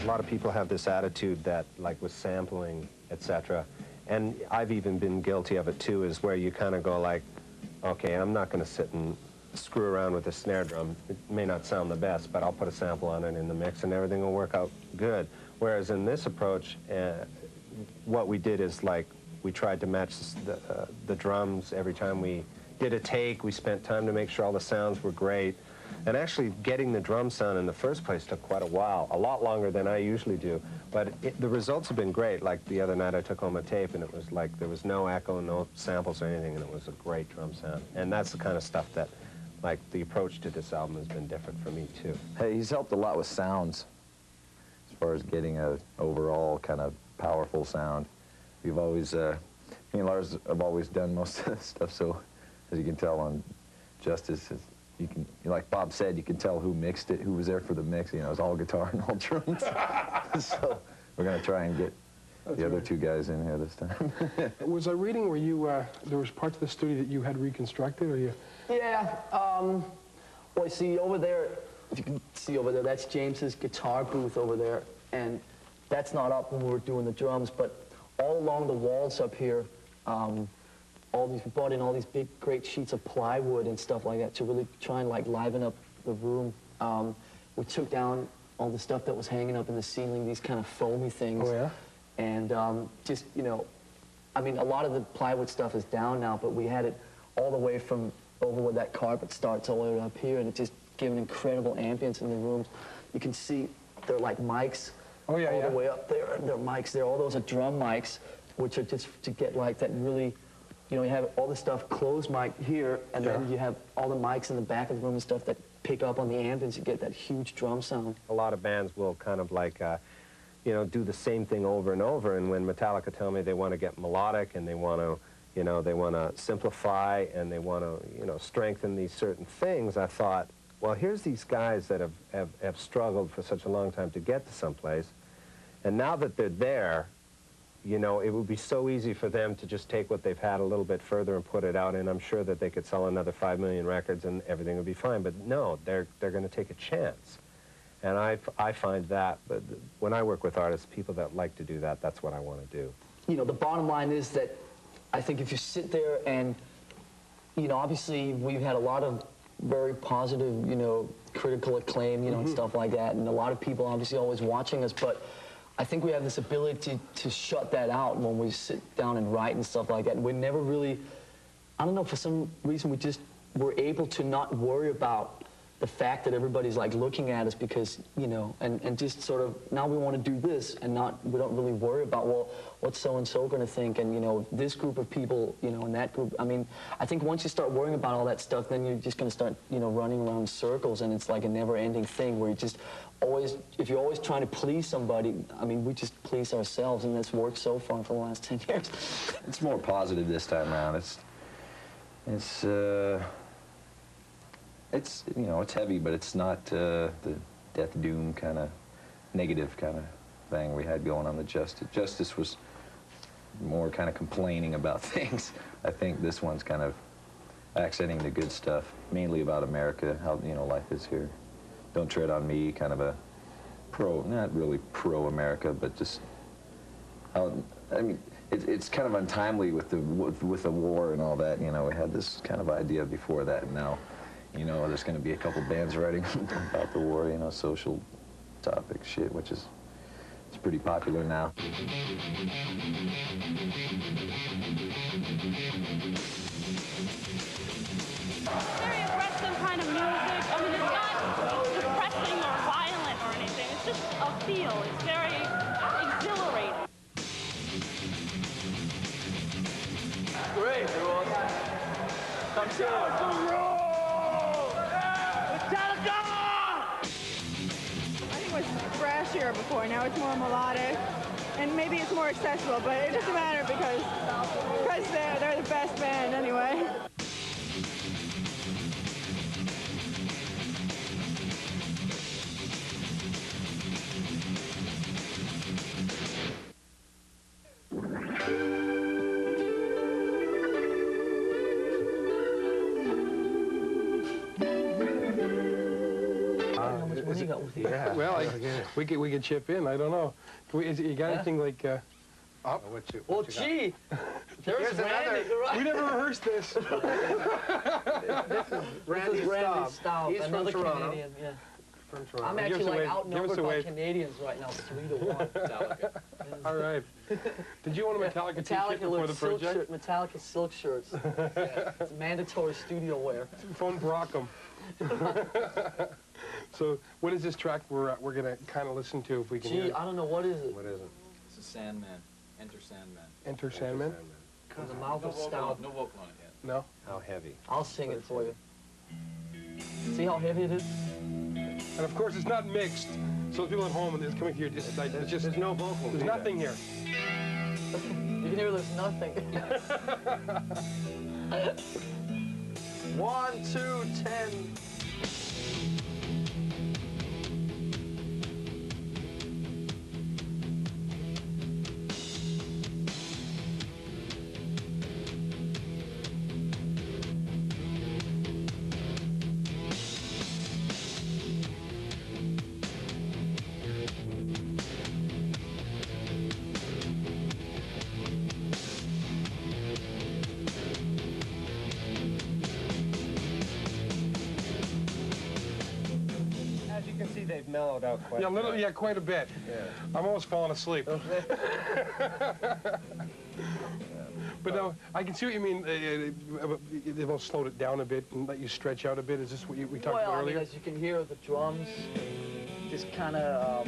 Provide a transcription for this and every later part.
lot of people have this attitude that, like with sampling, etc., and I've even been guilty of it too, is where you kind of go like, okay, I'm not going to sit and screw around with a snare drum. It may not sound the best, but I'll put a sample on it in the mix and everything will work out good. Whereas in this approach, what we did is like, we tried to match the drums every time we did a take. We spent time to make sure all the sounds were great. And actually getting the drum sound in the first place took quite a while, a lot longer than I usually do. But the results have been great. Like the other night I took home a tape and it was like there was no echo, no samples or anything, and it was a great drum sound. And that's the kind of stuff that, like, the approach to this album has been different for me too. Hey, he's helped a lot with sounds as far as getting a overall kind of powerful sound. We've always, me and Lars have always done most of this stuff, so as you can tell on Justice, you can, like Bob said, you can tell who mixed it, who was there for the mix. You know, it's all guitar and all drums. So we're going to try and get the other two guys in here this time. Was I reading where you, there was parts of the studio that you had reconstructed, or you? Yeah, well, you see over there, if you can see over there, that's James's guitar booth over there, and that's not up when we were doing the drums, but all along the walls up here, we brought in all these big, great sheets of plywood and stuff like that to really try and like liven up the room. We took down all the stuff that was hanging up in the ceiling, these kind of foamy things. Oh, yeah? And just, you know, I mean, a lot of the plywood stuff is down now, but we had it all the way from over where that carpet starts all the way up here, and it just gave an incredible ambience in the rooms. You can see they're like mics all the way up there, and they're mics there. All those are drum mics, which are just to get like that really, you know, you have all the stuff closed mic here, and then you have all the mics in the back of the room and stuff that pick up on the ambience. You get that huge drum sound. A lot of bands will kind of like, you know, do the same thing over and over, and when Metallica tell me they want to get melodic and they want to, you know, they want to simplify and they want to, you know, strengthen these certain things, I thought, well, here's these guys that have struggled for such a long time to get to someplace, and now that they're there, you know, it would be so easy for them to just take what they've had a little bit further and put it out, and I'm sure that they could sell another 5 million records and everything would be fine. But no, they're going to take a chance. And I find that, but when I work with artists, people that like to do that, that's what I want to do. You know, the bottom line is that I think if you sit there and, you know, obviously we've had a lot of very positive, you know, critical acclaim, you know, and stuff like that, and a lot of people obviously always watching us, but I think we have this ability to shut that out when we sit down and write and stuff like that. And we never really, I don't know, for some reason we just were able to not worry about the fact that everybody's like looking at us because, you know, and just sort of, now we want to do this and we don't really worry about, well, what's so-and-so going to think, and, you know, this group of people, you know, and that group. I mean, I think once you start worrying about all that stuff, then you're just going to start, you know, running around in circles, and it's like a never-ending thing where you just always, if you're always trying to please somebody, I mean, we just please ourselves, and that's worked so far for the last 10 years. It's more positive this time around. It's you know, it's heavy, but it's not the death doom kind of negative kind of thing we had going on the Justice. Justice was more kind of complaining about things. I think this one's kind of accenting the good stuff, mainly about America, how, you know, life is here. Don't Tread on Me, kind of a not really pro-America, but just how, I mean, it's kind of untimely with the war and all that. You know, we had this kind of idea before that, and now, you know, there's going to be a couple bands writing about the war, you know, social topic shit, which is, it's pretty popular now. Very aggressive kind of music. I mean, it's not depressing or violent or anything. It's just a feel. It's very exhilarating. Great, everyone. Come to was thrashier before. Now it's more melodic, and maybe it's more accessible, but it doesn't matter because they're the best band anyway. What do you got with you? Yeah. Well, we could chip in. I don't know. You got anything like up? Well, gee, there's Randy. We never rehearsed this. This is Randy Staub. He's from another Toronto. Canadian. Yeah. From Toronto. I'm Give us actually a like wave. outnumbered Give us a by wave. Canadians right now, 3-1. Metallica. All right. Did you want a Metallica t-shirt Metallica before the looks silk project? shirt, Metallica silk shirts. Yeah, it's mandatory studio wear. Phone Brockham. So, what is this track we're gonna kind of listen to if we can hear Gee, it? I don't know, what is it? What is it? This is Sandman. Enter Sandman. Enter Sandman? From the mouth of Stout. No vocal on it yet. No? How heavy? I'll sing it for you. See how heavy it is? And of course, it's not mixed. So people at home and it's coming to your, it's like, it's just, There's no vocal. there's nothing here. You can hear there's nothing. 1, 2, 10. As you can see, they've mellowed out quite a bit. Yeah, quite a bit. Yeah. I'm almost falling asleep. But no, I can see what you mean. They've all slowed it down a bit and let you stretch out a bit. Is this what we talked Well, about I mean, earlier? as you can hear, the drums just kind of,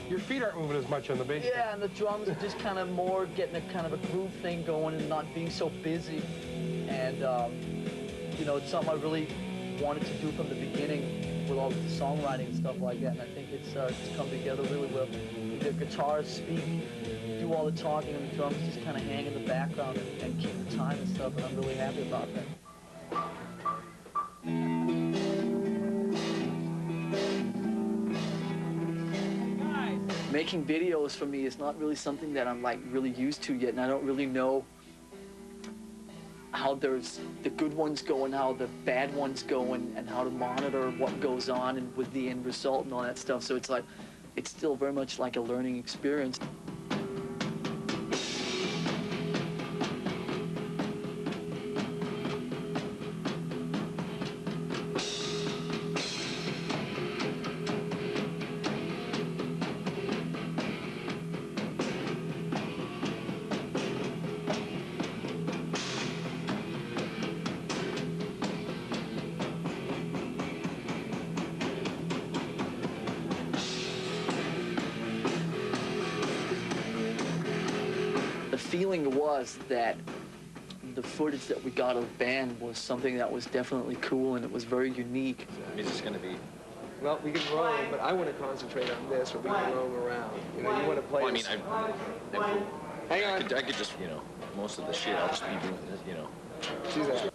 Your feet aren't moving as much on the bass. yeah, and the drums are just kind of more getting a kind of a groove thing going and not being so busy. And, you know, it's something I really wanted to do from the beginning with all the songwriting and stuff like that. And I think it's come together really well. The guitars speak, do all the talking, and the drums just kind of hang in the background and keep the time and stuff, and I'm really happy about that. Making videos for me is not really something that I'm like really used to yet, and I don't really know how there's the good ones go and how the bad ones go, and how to monitor what goes on and with the end result and all that stuff. So it's like, it's still very much like a learning experience. The feeling was that the footage that we got of the band was something that was definitely cool, and it was very unique. Is this going to be... Well, we can roam, but I want to concentrate on this, or we can roam around. You know, you want to play... Well, I mean, Hang on. I could just, you know, most of the shit, I'll just be doing this, you know. Do that.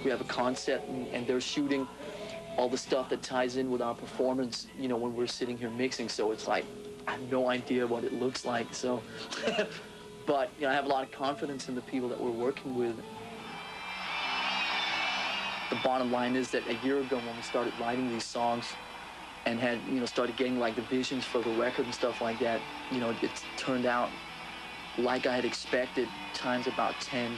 We have a concept, and they're shooting all the stuff that ties in with our performance, you know, when we're sitting here mixing. So it's like, I have no idea what it looks like, so. But, you know, I have a lot of confidence in the people that we're working with. The bottom line is that a year ago when we started writing these songs and had, you know, started getting like the visions for the record and stuff like that, you know, it turned out like I had expected times about 10.